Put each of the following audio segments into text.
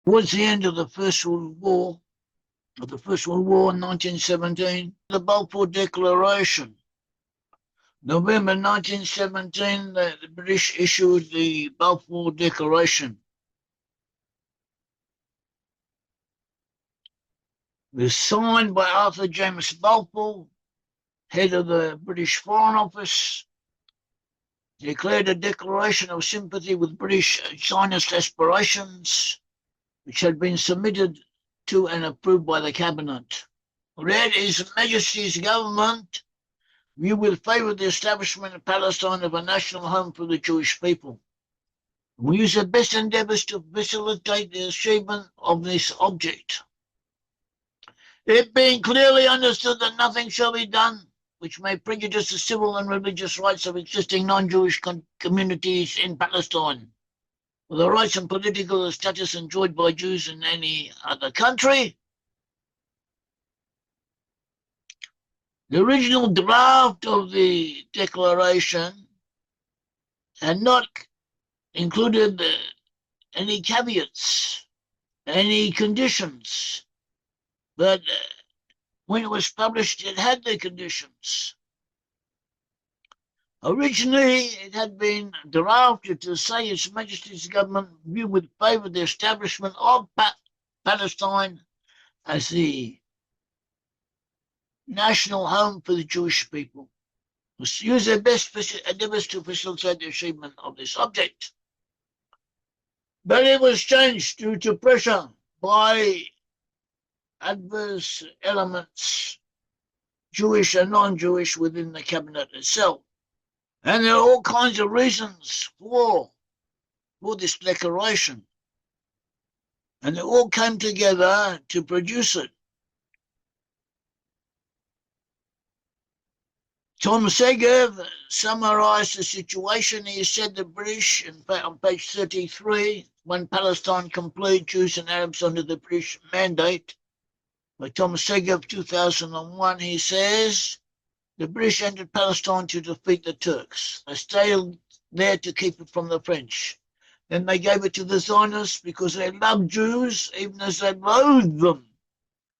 Towards the end of the First World War, in 1917, the Balfour Declaration. November 1917, the British issued the Balfour Declaration. It was signed by Arthur James Balfour, head of the British Foreign Office. He declared a declaration of sympathy with British Zionist aspirations, which had been submitted to and approved by the Cabinet. Read His Majesty's government view with favour the establishment in Palestine of a national home for the Jewish people. We use the best endeavours to facilitate the achievement of this object. It being clearly understood that nothing shall be done which may prejudice the civil and religious rights of existing non-Jewish communities in Palestine, or the rights and political status enjoyed by Jews in any other country. The original draft of the declaration had not included any caveats, any conditions, but when it was published, it had the conditions. Originally, it had been drafted to say His Majesty's government view with favour the establishment of Palestine as the national home for the Jewish people. Must use their best endeavours to facilitate the achievement of this object. But it was changed due to pressure by adverse elements, Jewish and non-Jewish, within the cabinet itself. And there are all kinds of reasons for this declaration. And they all came together to produce it. Tom Segev summarised the situation. He said the British, in fact, on page 33, when Palestine complete, Jews and Arabs under the British mandate, by Thomas Segev, 2001, he says, the British entered Palestine to defeat the Turks. They stayed there to keep it from the French. Then they gave it to the Zionists because they loved Jews, even as they loathed them,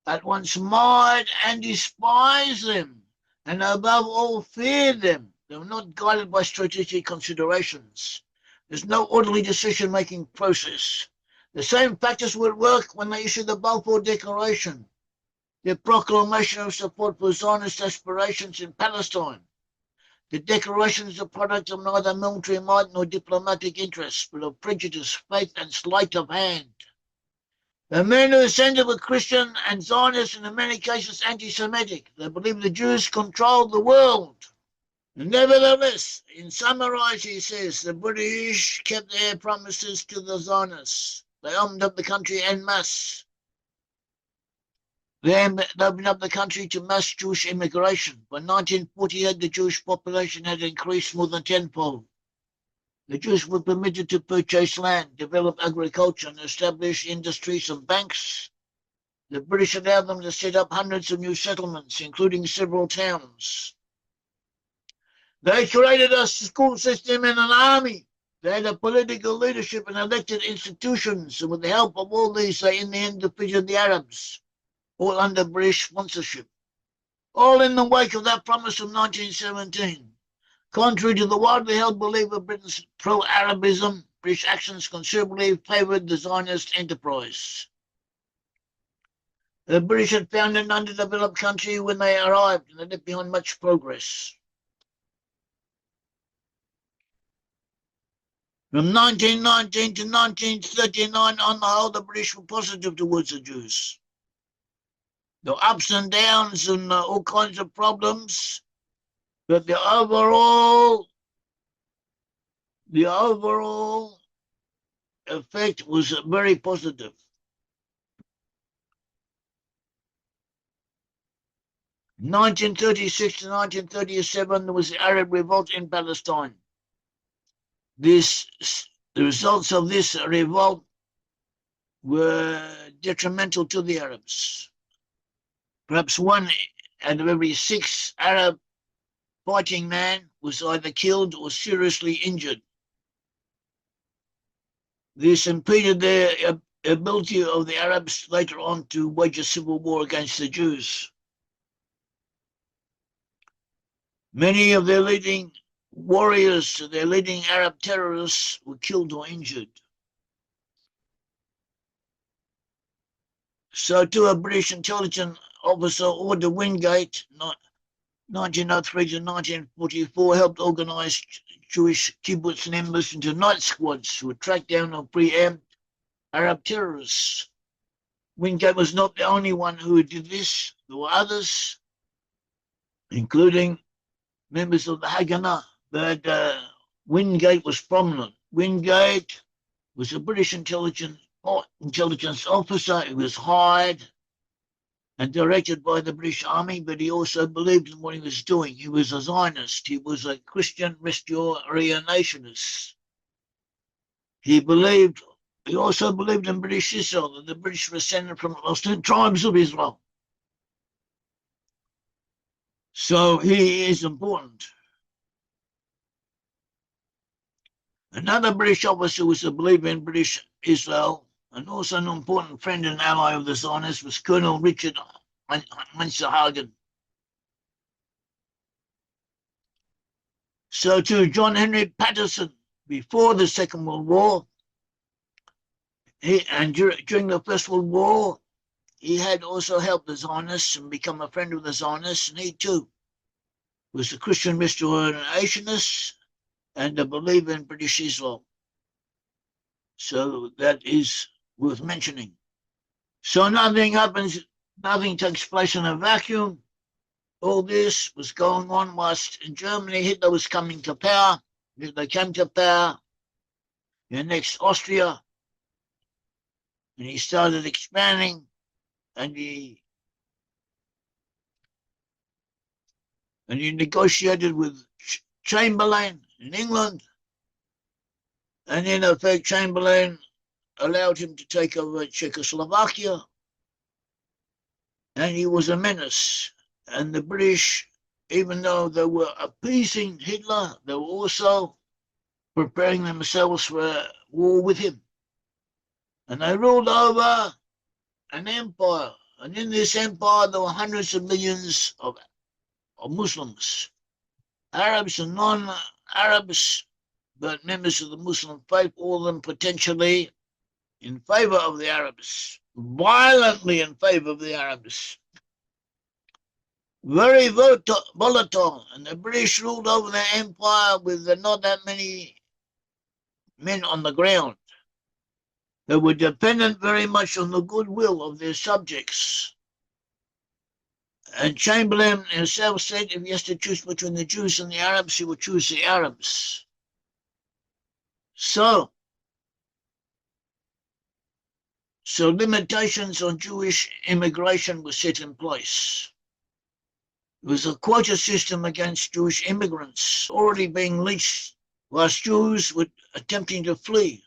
at once admired and despised them, and above all feared them. They were not guided by strategic considerations. There's no orderly decision-making process. The same factors were at work when they issued the Balfour Declaration, their proclamation of support for Zionist aspirations in Palestine. The declaration is a product of neither military might nor diplomatic interests, but of prejudice, faith, and sleight of hand. The men who ascended were Christian and Zionist, and in many cases anti-Semitic. They believed the Jews controlled the world. Nevertheless, in summary, he says, the British kept their promises to the Zionists. They opened up the country en masse. They opened up the country to mass Jewish immigration. By 1948, the Jewish population had increased more than tenfold. The Jews were permitted to purchase land, develop agriculture, and establish industries and banks. The British allowed them to set up hundreds of new settlements, including several towns. They created a school system and an army. They had a political leadership and elected institutions, and with the help of all these, they in the end defeated the Arabs, all under British sponsorship, all in the wake of that promise of 1917. Contrary to the widely held belief of Britain's pro-Arabism, British actions considerably favoured the Zionist enterprise. The British had found an underdeveloped country when they arrived, and they left behind much progress. From 1919 to 1939, on the whole, the British were positive towards the Jews. There were ups and downs and all kinds of problems, but the overall effect was very positive. In 1936 to 1937, there was the Arab revolt in Palestine. The results of this revolt were detrimental to the Arabs. Perhaps one out of every 6 Arab fighting man was either killed or seriously injured. This impeded their ability of the Arabs later on to wage a civil war against the Jews. Many of their leading warriors, their leading Arab terrorists, were killed or injured. So too, a British intelligence officer ordered Wingate, 1903 to 1944, helped organize Jewish kibbutz members into night squads who would track down or preempt Arab terrorists. Wingate was not the only one who did this. There were others, including members of the Haganah, but Wingate was prominent. Wingate was a British intelligence officer. He was hired and directed by the British Army, but he also believed in what he was doing. He was a Zionist. He was a Christian restorationist. He also believed in British Israel, that the British were descended from the lost 10 tribes of Israel. So he is important. Another British officer was a believer in British Israel, and also an important friend and ally of the Zionists was Colonel Richard Hagen. So too, John Henry Patterson, before the Second World War, during the First World War, he had also helped the Zionists and become a friend of the Zionists, and he too was a Christian restorationist and a believer in British Israel. So that is worth mentioning. So nothing happens, nothing takes place in a vacuum. All this was going on whilst in Germany Hitler was coming to power. Hitler came to power, next Austria, and he started expanding, and he negotiated with Chamberlain in England, and in effect Chamberlain allowed him to take over Czechoslovakia, and he was a menace. And the British, even though they were appeasing Hitler, they were also preparing themselves for a war with him. And they ruled over an empire, and in this empire there were hundreds of millions of Muslims, Arabs and non-Arabs, but members of the Muslim faith, all of them potentially in favor of the Arabs, violently in favor of the Arabs. Very volatile, and the British ruled over their empire with not that many men on the ground. They were dependent very much on the goodwill of their subjects. And Chamberlain himself said if he has to choose between the Jews and the Arabs, he would choose the Arabs. So limitations on Jewish immigration were set in place. It was a quota system against Jewish immigrants already being leashed, whilst Jews were attempting to flee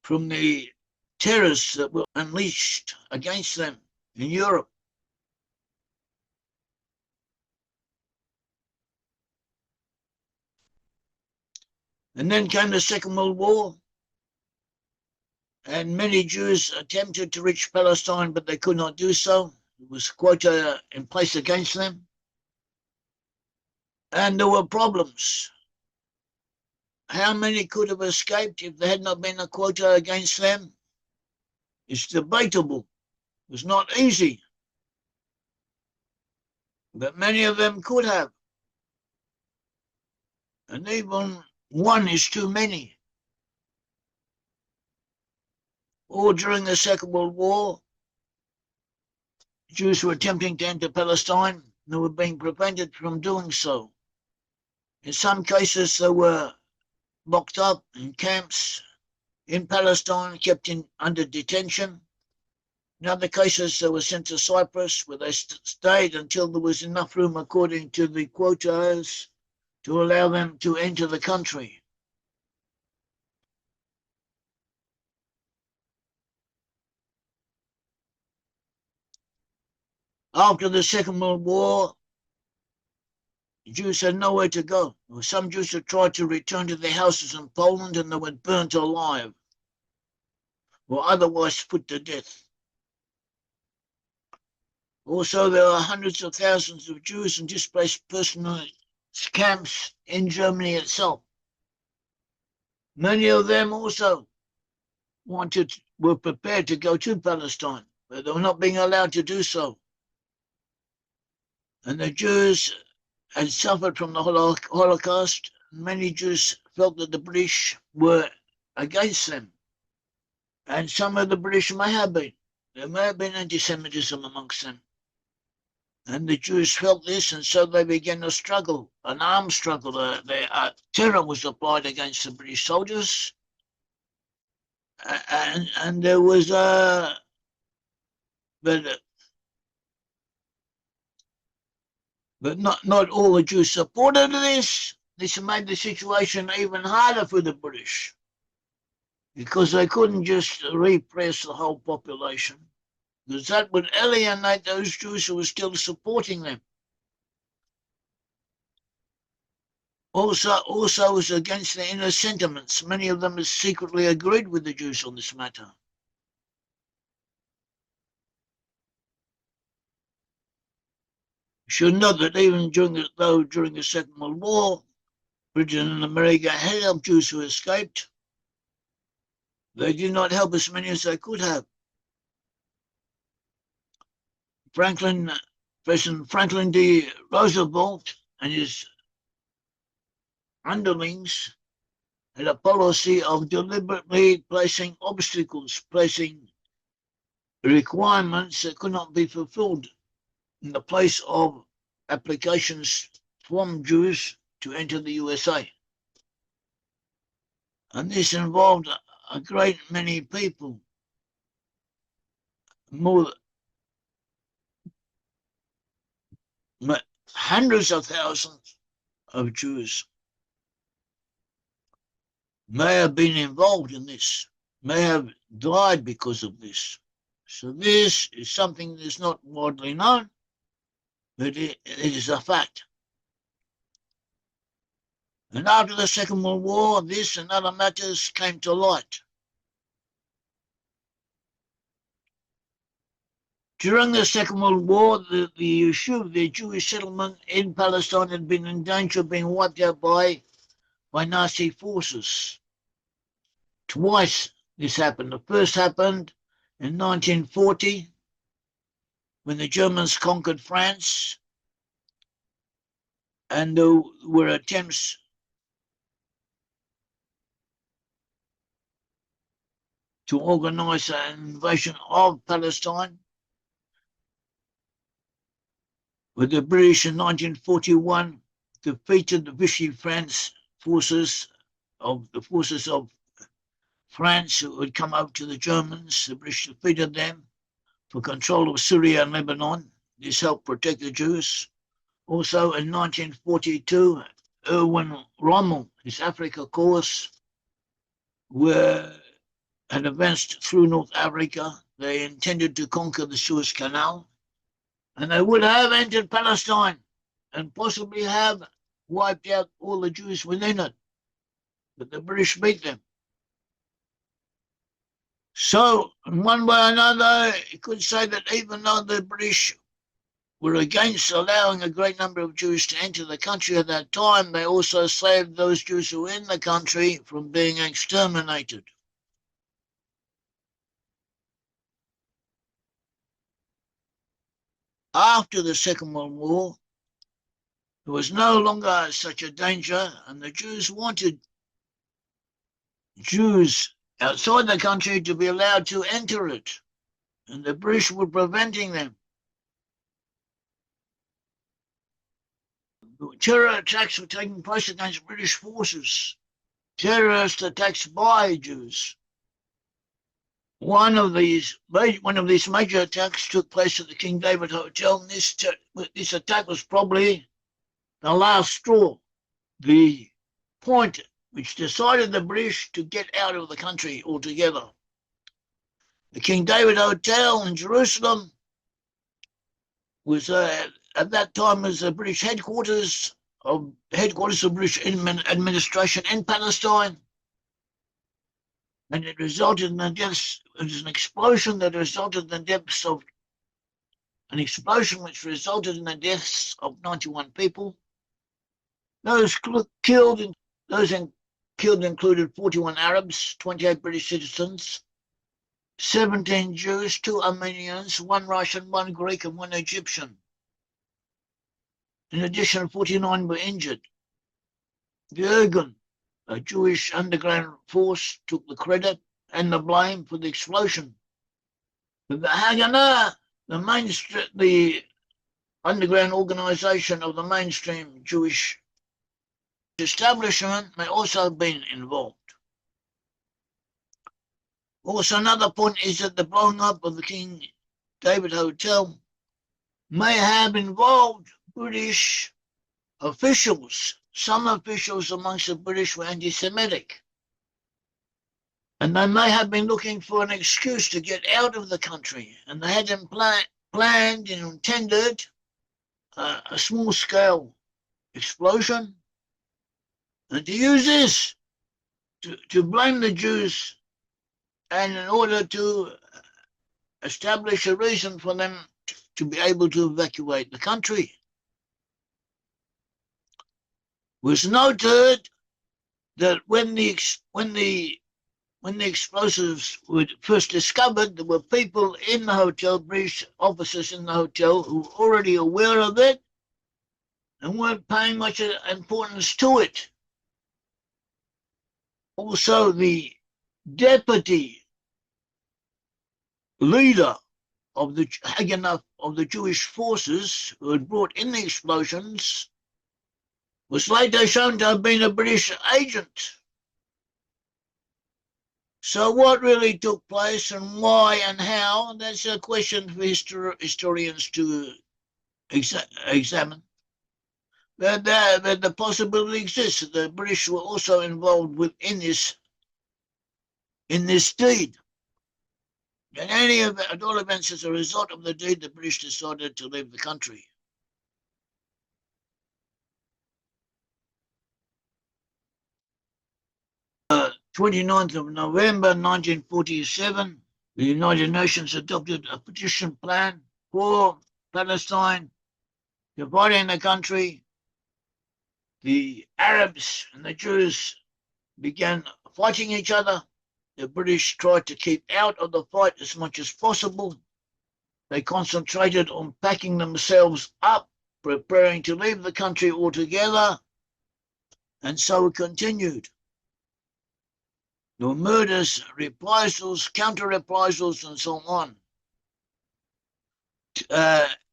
from the terrors that were unleashed against them in Europe. And then came the Second World War, and many Jews attempted to reach Palestine, but they could not do so. There was quota in place against them. And there were problems. How many could have escaped if there had not been a quota against them? It's debatable. It was not easy. But many of them could have. And even one is too many. Or during the Second World War, Jews were attempting to enter Palestine. They were being prevented from doing so. In some cases, they were locked up in camps in Palestine, kept under detention. In other cases, they were sent to Cyprus, where they stayed until there was enough room, according to the quotas, to allow them to enter the country. After the Second World War, Jews had nowhere to go. Some Jews had tried to return to their houses in Poland, and they were burnt alive. or otherwise put to death. Also, there are hundreds of thousands of Jews in displaced personnel camps in Germany itself. Many of them also were prepared to go to Palestine, but they were not being allowed to do so. And the Jews had suffered from the Holocaust. Many Jews felt that the British were against them. And some of the British may have been. There may have been anti-Semitism amongst them. And the Jews felt this, and so they began a struggle, an armed struggle. Terror was applied against the British soldiers. And there was but not all the Jews supported this. This made the situation even harder for the British, because they couldn't just repress the whole population, because that would alienate those Jews who were still supporting them. Also was against the inner sentiments. Many of them secretly agreed with the Jews on this matter. You should note that even during the Second World War, Britain and America had helped Jews who escaped. They did not help as many as they could have. President Franklin D. Roosevelt and his underlings had a policy of deliberately placing obstacles, placing requirements that could not be fulfilled in the place of applications from Jews to enter the USA. And this involved a great many people, hundreds of thousands of Jews may have been involved in this, may have died because of this. So this is something that is not widely known, but it is a fact. And after the Second World War, this and other matters came to light. During the Second World War, the Jewish settlement in Palestine had been in danger of being wiped out by Nazi forces. Twice this happened. The first happened in 1940, when the Germans conquered France, and there were attempts to organize an invasion of Palestine, with the British in 1941 defeated the Vichy France forces of France, who had come out to the Germans. The British defeated them for control of Syria and Lebanon. This helped protect the Jews. Also in 1942, Erwin Rommel, his Africa course, had advanced through North Africa. They intended to conquer the Suez Canal, and they would have entered Palestine and possibly have wiped out all the Jews within it. But the British beat them. So, in one way or another, you could say that even though the British were against allowing a great number of Jews to enter the country at that time, they also saved those Jews who were in the country from being exterminated. After the Second World War, there was no longer such a danger, and the Jews wanted Jews outside the country to be allowed to enter it, and the British were preventing them. Terror attacks were taking place against British forces, terrorist attacks by Jews. One of these major attacks took place at the King David Hotel, and this attack was probably the last straw, the point which decided the British to get out of the country altogether. The King David Hotel in Jerusalem was at that time was the British headquarters of British administration in Palestine. and it resulted in the deaths. It was an explosion that resulted in the deaths of an explosion which resulted in the deaths of 91 people. Those killed, killed included 41 Arabs, 28 British citizens, 17 Jews, 2 Armenians, 1 Russian, 1 Greek, and 1 Egyptian. In addition, 49 were injured. The Irgun, a Jewish underground force, took the credit and the blame for the explosion. But the Haganah, the underground organisation of the mainstream Jewish establishment, may also have been involved. Also, another point is that the blowing up of the King David Hotel may have involved British officials. Some officials amongst the British were anti-Semitic, and they may have been looking for an excuse to get out of the country, and they had planned and intended a small-scale explosion, and to use this to blame the Jews, and in order to establish a reason for them to be able to evacuate the country. It was noted that when the explosives were first discovered, there were people in the hotel, British officers in the hotel, who were already aware of it and weren't paying much importance to it. Also, the deputy leader of the Haganah of the Jewish forces who had brought in the explosions was later shown to have been a British agent. So what really took place and why and how, that's a question for historians to examine. But the possibility exists that the British were also involved in this deed. At all events, as a result of the deed, the British decided to leave the country. On 29th of November 1947, the United Nations adopted a partition plan for Palestine, dividing the country. The Arabs and the Jews began fighting each other. The British tried to keep out of the fight as much as possible. They concentrated on packing themselves up, preparing to leave the country altogether, and so it continued. There were murders, reprisals, counter-reprisals, and so on.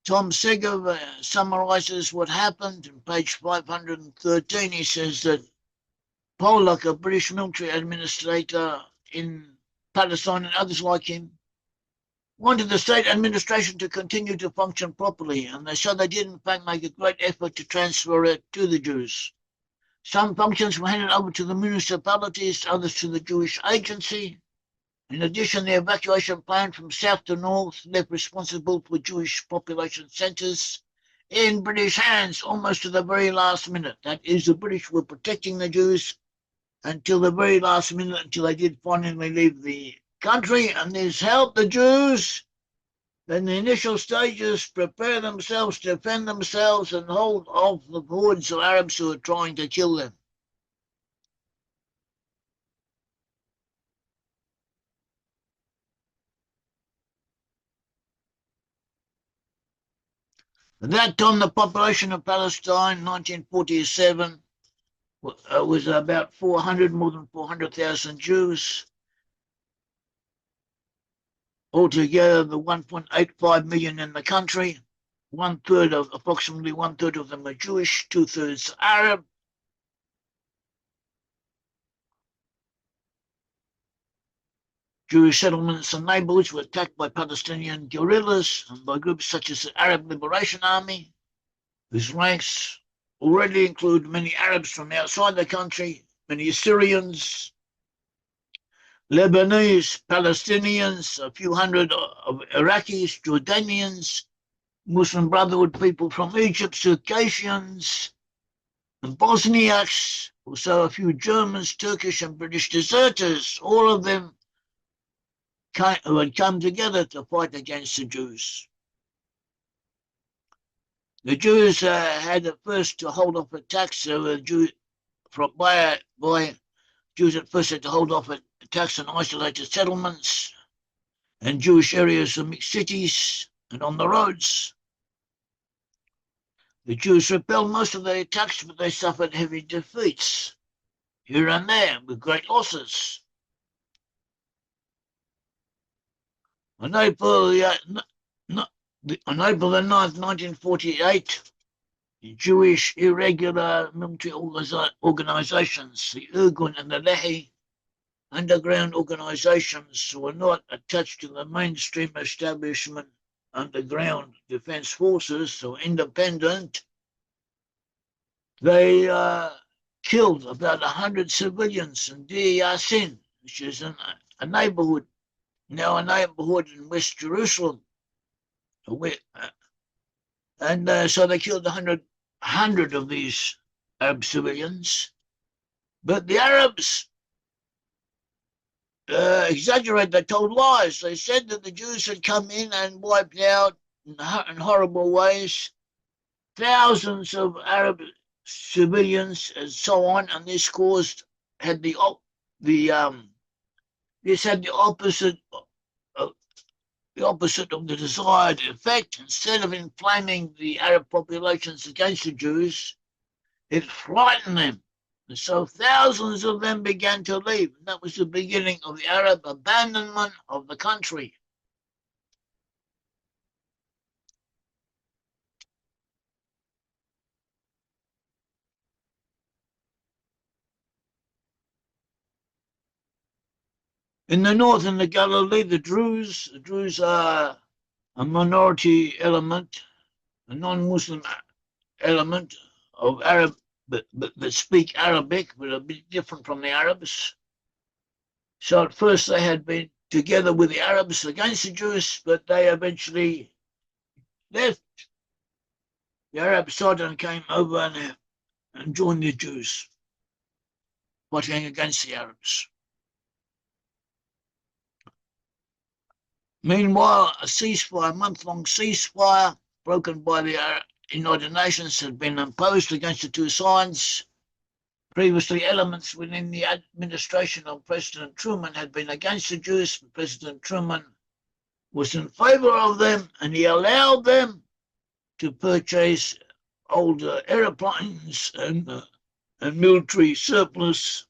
Tom Segev summarizes what happened on page 513. He says that Pollock, a British military administrator in Palestine, and others like him, wanted the state administration to continue to function properly, and so they did in fact make a great effort to transfer it to the Jews. Some functions were handed over to the municipalities, others to the Jewish agency. In addition, the evacuation plan from south to north left responsible for Jewish population centres in British hands almost to the very last minute. That is, the British were protecting the Jews until the very last minute, until they did finally leave the country, and this helped the Jews in the initial stages prepare themselves, defend themselves, and hold off the hordes of Arabs who were trying to kill them. At that time, the population of Palestine, 1947, was about more than 400,000 Jews. Altogether, the 1.85 million in the country, approximately one third of them are Jewish, 2/3 Arab. Jewish settlements and neighborhoods were attacked by Palestinian guerrillas and by groups such as the Arab Liberation Army, whose ranks already include many Arabs from outside the country, many Syrians, Lebanese, Palestinians, a few hundred of Iraqis, Jordanians, Muslim Brotherhood people from Egypt, Circassians, and Bosniaks, also a few Germans, Turkish and British deserters, all of them who had come together to fight against the Jews. The Jews had at first to hold off attacks. So the Jews Jews at first had to hold off attacks on isolated settlements and Jewish areas of mixed cities and on the roads. The Jews repelled most of the attacks, but they suffered heavy defeats here and there with great losses. On April the 9th, 1948, the Jewish irregular military organizations, the Irgun and the Lehi, underground organizations who were not attached to the mainstream establishment underground defense forces, so independent, they killed about 100 civilians in Deir Yassin, which is a neighborhood, now a neighborhood in West Jerusalem. And so they killed 100 of these Arab civilians. But the Arabs exaggerate. They told lies. They said that the Jews had come in and wiped out in horrible ways thousands of Arab civilians and so on, and this had the opposite of the desired effect. Instead of inflaming the Arab populations against the Jews, it frightened them. And so thousands of them began to leave. And that was the beginning of the Arab abandonment of the country. In the north, in the Galilee, the Druze are a minority element, a non-Muslim element of Arab, but speak Arabic, but a bit different from the Arabs. So at first they had been together with the Arabs against the Jews, but they eventually left. The Arab side and came over and joined the Jews, fighting against the Arabs. Meanwhile, a month-long ceasefire broken by the United Nations had been imposed against the two sides. Previously, elements within the administration of President Truman had been against the Jews, but President Truman was in favor of them, and he allowed them to purchase older airplanes and military surplus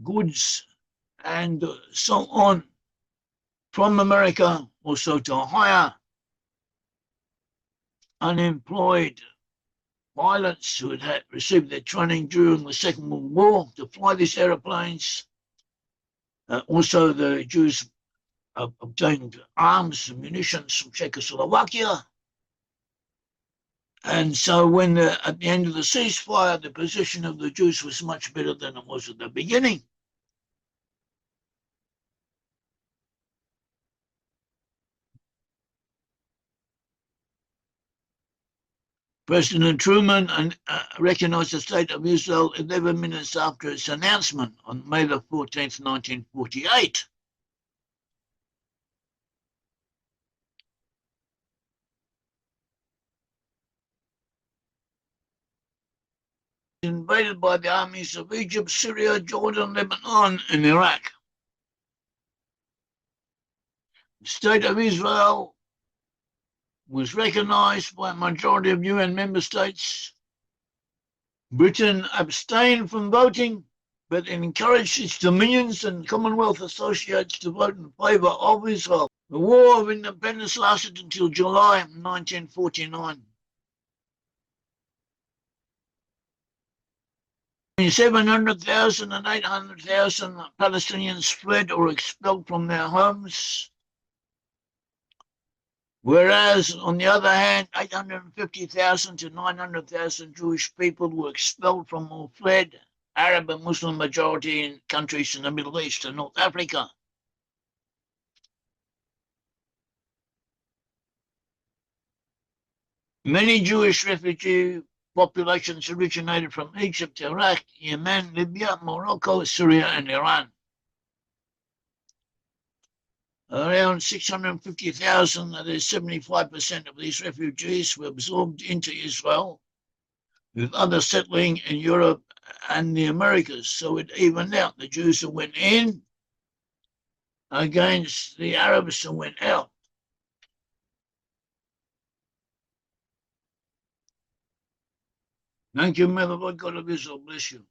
goods and so on from America, also to hire unemployed pilots who had received their training during the Second World War to fly these airplanes. Also, the Jews obtained arms and munitions from Czechoslovakia. And so when at the end of the ceasefire, the position of the Jews was much better than it was at the beginning. President Truman recognized the State of Israel 11 minutes after its announcement on May the 14th, 1948. Invaded by the armies of Egypt, Syria, Jordan, Lebanon, and Iraq. The State of Israel was recognized by a majority of UN member states. Britain abstained from voting, but encouraged its dominions and Commonwealth associates to vote in favour of Israel. The War of Independence lasted until July 1949. Between 700,000 and 800,000 Palestinians fled or expelled from their homes, whereas, on the other hand, 850,000 to 900,000 Jewish people were expelled from or fled Arab and Muslim majority in countries in the Middle East and North Africa. Many Jewish refugee populations originated from Egypt, Iraq, Yemen, Libya, Morocco, Syria, and Iran. Around 650,000, that is 75% of these refugees, were absorbed into Israel, with others settling in Europe and the Americas. So it evened out. The Jews who went in against the Arabs who went out. Thank you, Mother. God of Israel bless you.